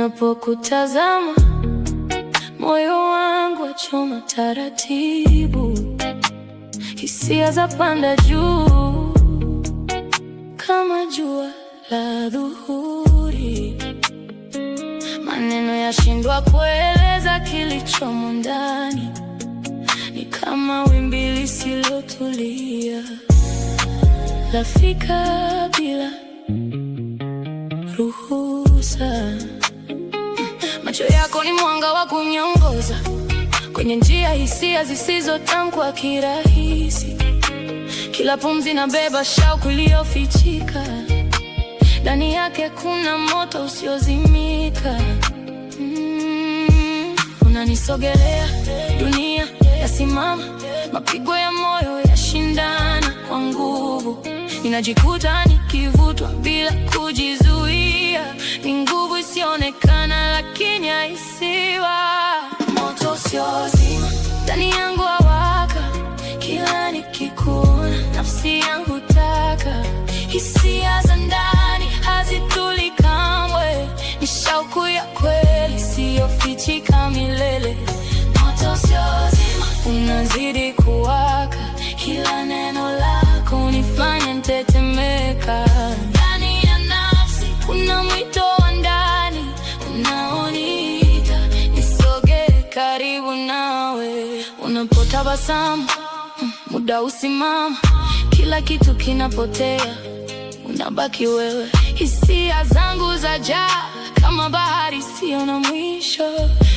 Ninapokutazama moyo wangu wachoma taratibu, hisia za panda juu kama jua la dhuhuri. Maneno yashindwa kueleza kilichomo ndani, ni kama wimbi lisilotulia, lafika bila ruhusa. Macho yako ni mwanga wa kuniongoza kwenye njia, hisia zisizotamkwa kirahisi. Kila pumzi inabeba shauku iliyofichika, ndani yake kuna moto usiozimika. Unanisogelea, dunia yasimama, mapigo ya moyo yashindana kwa nguvu. Ninajikuta nikivutwa bila kujizuia, ni nguvu isionekana lakini haisiwa. Moto usiozima ndani yangu wawaka, kila nikikuona nafsi yangu taka. Hisia za ndani hazituli kamwe, ni shauku ya kweli isiyofichika milele. Moto usiozima unazidi kuwaka, kila neno lako hunifanya nitetemeka. Ndani ya nafsi kuna mwito wa ndani unaoniita nisogee karibu nawe. Unapotabasamu muda usimama, kila kitu kinapotea, unabaki wewe. Hisia zangu zajaa kama bahari isiyo na mwisho,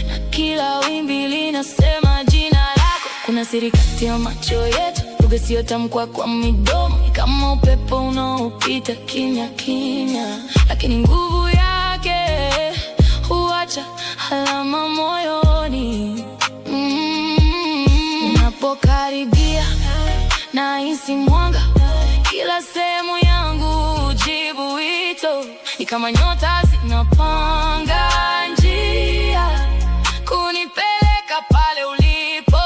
na kila wimbi linasema jina lako. Kuna siri kati ya macho yetu, lugha isiyotamkwa kwa midomo, kama upepo unaopita kimya kimya, lakini nguvu yake huacha alama moyoni. Unapokaribia nahisi mwanga, kila sehemu yangu hujibu wito, ni kama nyota zinapanga njia kunipeleka pale ulipo.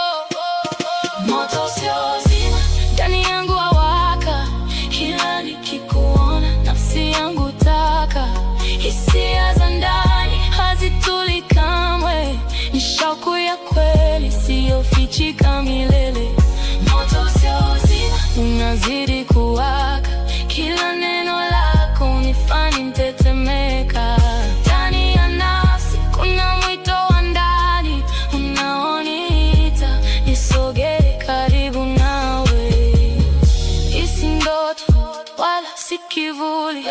Moto usiozima ndani yangu wawaka, kila nikikuona nafsi yangu taka. Hisia za ndani hazituli kamwe, ni shauku ya kweli isiyofichika milele. Moto usiozima unazidi kuwaka, kila neno lako hunifanya nitetemeka. Ndani ya nafsi kuna mwito wa ndani unaoniita nisogee karibu nawe. Hii si ndoto wala si kivuli,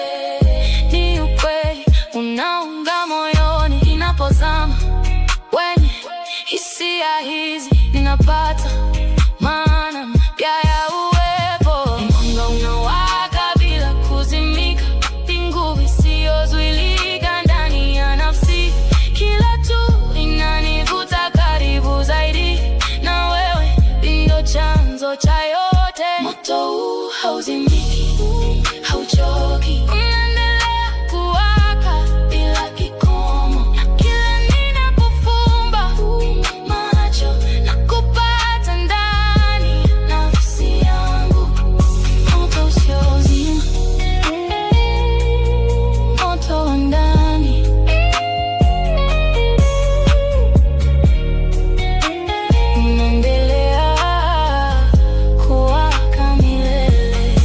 ni ukweli unaunga moyoni. Ninapozama wenye hisia hizi, ninapata maana mpya ya uwepo. Mwanga unawaka bila kuzimika, ni nguvu isiyozuilika ndani ya nafsi. Kila tu inanivuta karibu zaidi, na wewe ndio chanzo cha yote. Moto huu hauzimiki, hauchoki, unaendelea kuwaka bila kikomo. Kila ninapofumba macho na kupata ndani nafsi yangu. Moto usiozima, moto wa ndani. Unaendelea kuwaka milele.